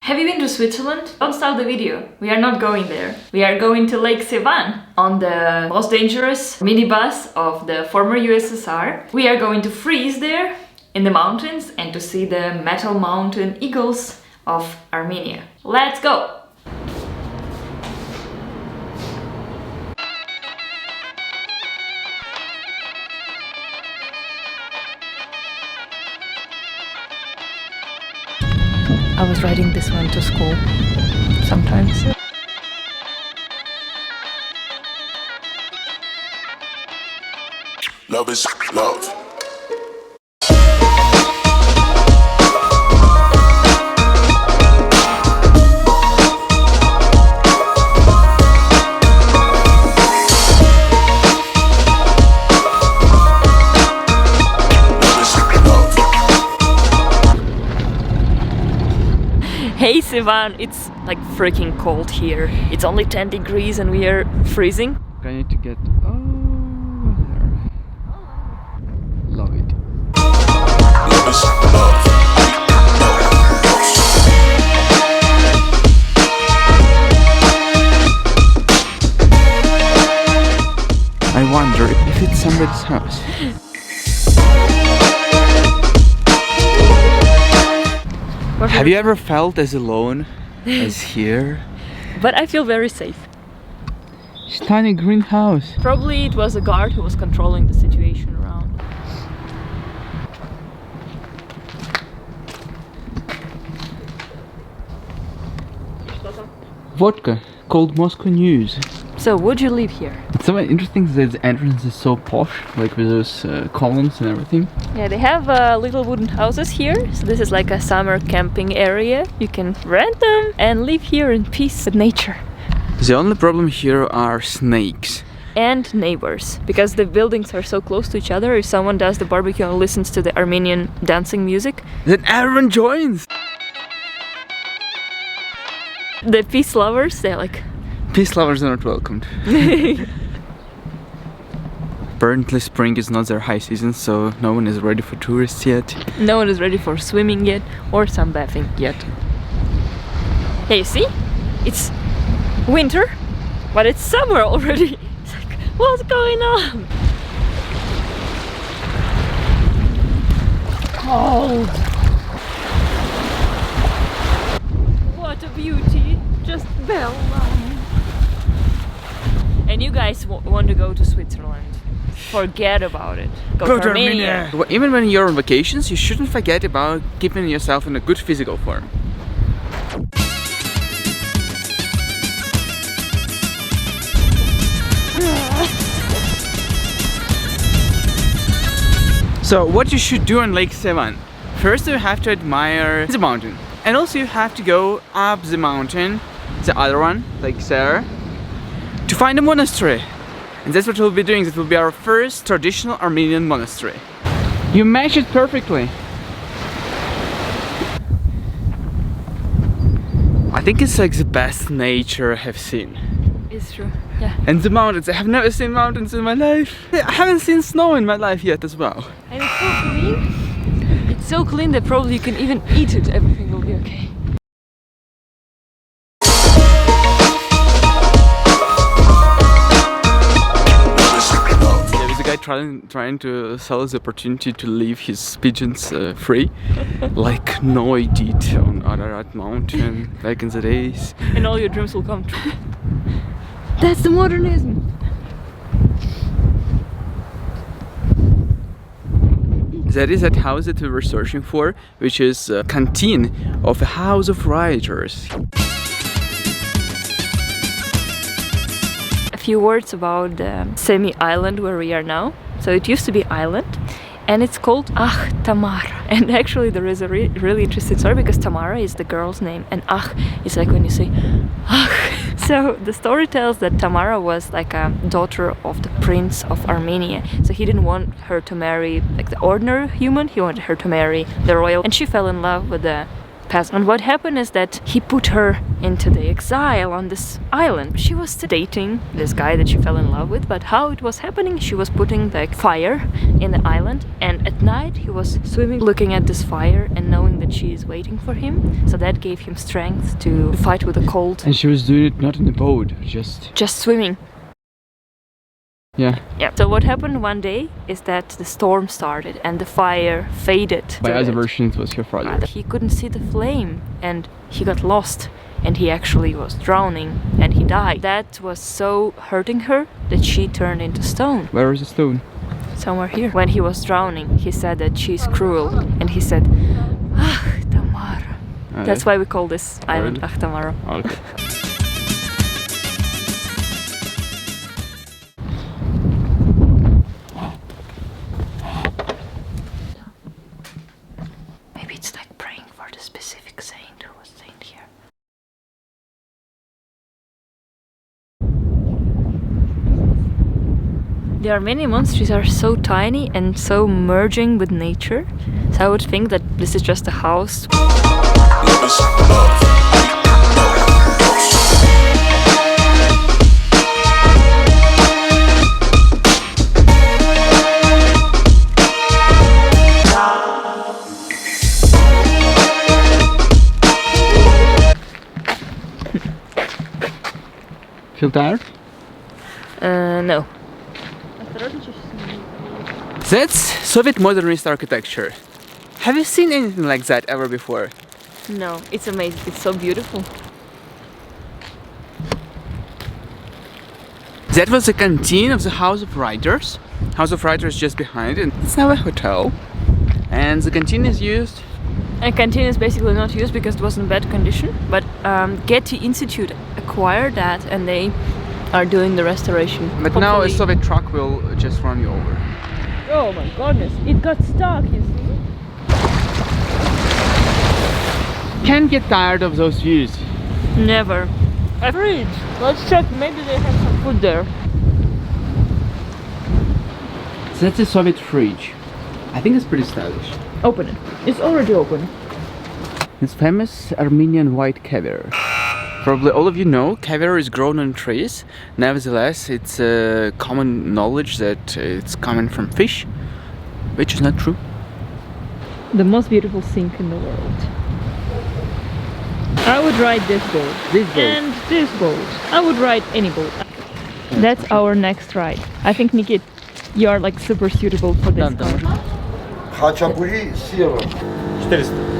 Have you been to Switzerland? Don't stop the video. We are not going there. We are going to Lake Sevan on the most dangerous minibus of the former USSR. We are going to freeze there in the mountains and to see the metal mountain eagles of Armenia. Let's go! I was riding this one to school sometimes. Love is love. Hey Sevan, it's like freaking cold here. It's only 10 degrees and we are freezing. I need to get over there. Love it. Love is love. I wonder if it's somebody's house. Have you ever felt as alone as here? But I feel very safe. It's a tiny greenhouse. Probably it was a guard who was controlling the situation around. Vodka, called Moscow News. So would you live here? It's so interesting that the entrance is so posh, like with those columns and everything. Yeah, they have little wooden houses here. So this is like a summer camping area. You can rent them and live here in peace with nature. The only problem here are snakes. And neighbors, because the buildings are so close to each other. If someone does the barbecue and listens to the Armenian dancing music, then everyone joins! The peace lovers, they're like... Peace lovers are not welcomed. Apparently spring is not their high season, so no one is ready for tourists yet. No one is ready for swimming yet, or sunbathing yet. Yeah, you see? It's winter, but it's summer already. It's like, what's going on? Cold. What a beauty, just Bella. And you guys want to go to Switzerland. Forget about it. Go to Armenia. Well, even when you're on vacations, you shouldn't forget about keeping yourself in a good physical form. So what you should do on Lake Sevan? First you have to admire the mountain. And also you have to go up the mountain, the other one, like there, to find a monastery. And that's what we'll be doing. That will be our first traditional Armenian monastery. You match it perfectly. I think it's like the best nature I have seen. It's true, yeah. And the mountains, I have never seen mountains in my life. I haven't seen snow in my life yet as well. And it's so clean. It's so clean that probably you can even eat it. Everything will be okay. Trying to sell us the opportunity to leave his pigeons free, like Noe did on Ararat mountain back in the days. And all your dreams will come true. That's the modernism! That is that house that we were searching for, which is a canteen of a house of writers. A few words about the semi-island where we are now. So it used to be island and it's called Tamara. And actually there is a really interesting story because Tamara is the girl's name and is like when you say So the story tells that Tamara was like a daughter of the prince of Armenia. So he didn't want her to marry like the ordinary human, he wanted her to marry the royal. And she fell in love with the past. And what happened is that he put her into the exile on this island. She was dating this guy that she fell in love with, but how it was happening, she was putting the fire in the island, and at night he was swimming, looking at this fire and knowing that she is waiting for him. So that gave him strength to fight with the cold. And she was doing it not in a boat, just Swimming. yeah. Yeah. So what happened one day is that the storm started and the fire faded. By other versions, it was her father. He couldn't see the flame and he got lost, and he actually was drowning and he died. That was so hurting her that she turned into stone. Where is the stone? Somewhere here. When he was drowning, he said that she's cruel, and he said, "Ah, Tamara." That's why we call this island Really? Ah, Tamara. Okay. Maybe it's like praying for the specific saint who was saint here. The Armenian monasteries are so tiny and so merging with nature, so I would think that this is just a house. Minibus, love. Feel tired? No. That's Soviet modernist architecture. Have you seen anything like that ever before? No, it's amazing. It's so beautiful. That was the canteen of the House of Writers. House of Writers just behind it. It's now a hotel. And the canteen is used. And canteen is basically not used because it was in bad condition. But Getty Institute acquired that and they are doing the restoration. But now a Hopefully- Soviet truck will just run you over. Oh my goodness, it got stuck, you see? Can't get tired of those views. Never. A fridge. Let's check, maybe they have some food there. That's a Soviet fridge. I think it's pretty stylish. Open it. It's already open. It's famous Armenian white caviar. Probably all of you know caviar is grown on trees. Nevertheless, it's common knowledge that it's coming from fish, which is not true. The most beautiful thing in the world. I would ride this boat. This boat. And this boat. I would ride any boat. That's our next ride. I think, Nikit, you are like super suitable for this car. Хачапури сева 400.